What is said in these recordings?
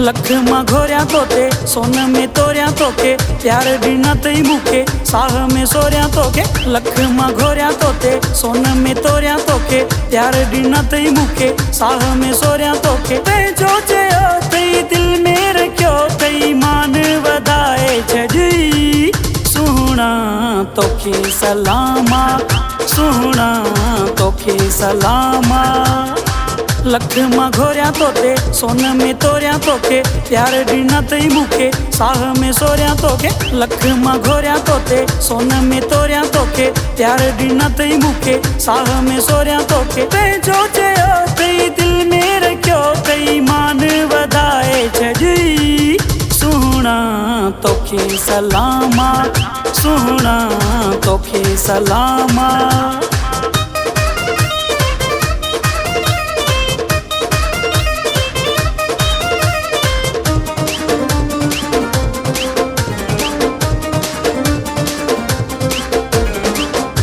लख मां घोरिया तोते सोन में तोरिया तोखे प्यार ॾिना तई मूंखे साह में सोरिया तोखे लख मां घोरिया तोते सोन में तोरिया तोखे प्यार ॾिना तई मूंखे साह में सोरिया तोखे पंहिंजो चयो तई दिल में रखियो तई मान वधाए छॾी सुहिणा तोखे सलामा सुहिणा तोखे सलामा लख मां घोरिया तोते सोन में तोरिया तोखे प्यार ॾिना तई मूंखे साह में सोरिया तोखे लख मां घोरिया तोते सोन में तोरिया तोखे प्यार ॾिना तई मूंखे साह में सोरिया तोखे पंहिंजो चयो तई दिल में रखियो तई मान वधाए छॾी सुहिणा तोखे सलामा सुहिणा तोखे सलामा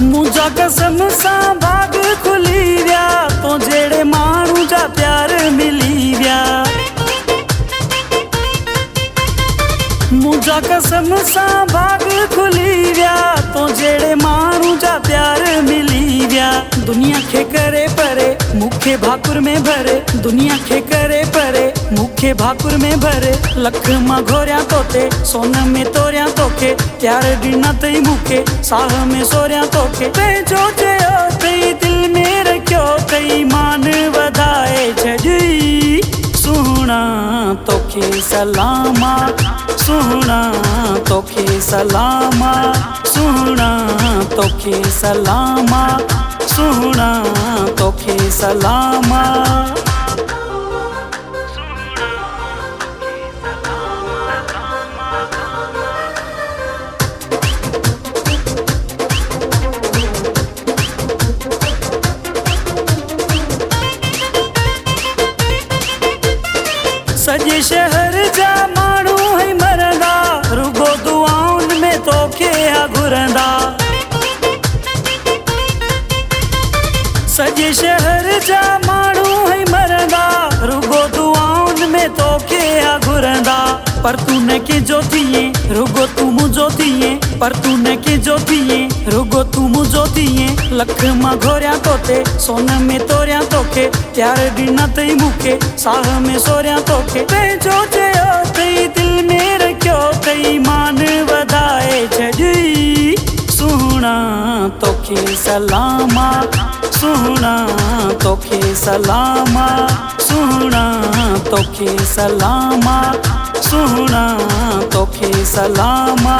मुंहिंजा कसम सां भाग खुली विया तो जहिड़े माण्हू जा प्यार मिली विया मुंहिंजा कसम सां भाग खुली विया तो जहिड़े माण्हू जा प्यार मिली विया दुनिया खे करे परे मूंखे भाकुर में भरे दुनिया खे करे परे मूंखे भाकुर में भरे लख मां घोरिया तोते सोन में तोरिया तोखे प्यार ॾिना तई मूंखे साह में सोरिया तोखे पंहिंजो चयो तई दिल में रखियो तई मान वधाए छॾी सुहिणा तोखे सलामा सुहिणा तोखे सलामा सुहिणा तोखे सलामा सुहिणा तोखे सलामा सॼे शहर जा माण्हू है मरंदा रुगो दुआउनि में तोखे हा घुरंदा सॼे शहर जा माण्हू है मरंदा रुगो दुआउनि में तोखे हा घुरंदा पर तू न कंहिंजो थिए रुगो तू मुंहिंजो थिए पर तू न कंहिंजो थिए रुगो तू मुंहिंजो थिए लख मां घोरिया तोते सोन में तोरिया तोखे प्यार ॾिना तई मूंखे साह में सोरिया तोखे पंहिंजो चयो तई दिल में रखियो तई मान वधाए छॾी सुहिणा तोखे सलामा सुहिणा तोखे सलामा सुहिणा तोखे सलामा सुहिणा तोखे सलामा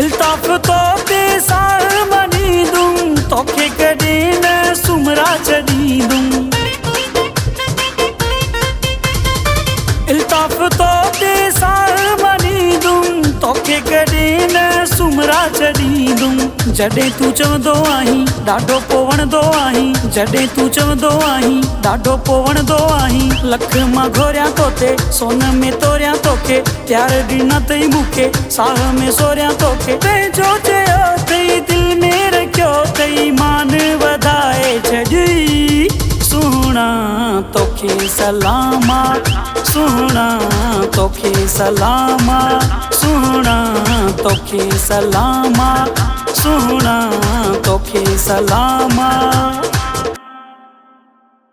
इल्ताफ़ तो ते सार मञींदुमि तोखे कॾहिं न सुमरा छॾींदुमि इल्ताफ़ तो ते सार मञींदुमि तोखे कॾहिं न सुमरा छॾींदुमि जॾहिं तूं चवंदो आहीं ॾाढो पोइ वणंदो आहीं जॾहिं तूं चवंदो आहीं ॾाढो पोइ वणंदो आहीं लख मां घोरिया तोते सोन में तोरिया तोखे प्यार ॾिना तई मूंखे साह में सोरिया तोखे पंहिंजो चयो तई दिल में रखियो तई मान वधाए छॾी सुहिणा तोखे सलामा सुहिणा तोखे सलामा सुहिणा तोखे सलामा सुहिणा तोखे सलामा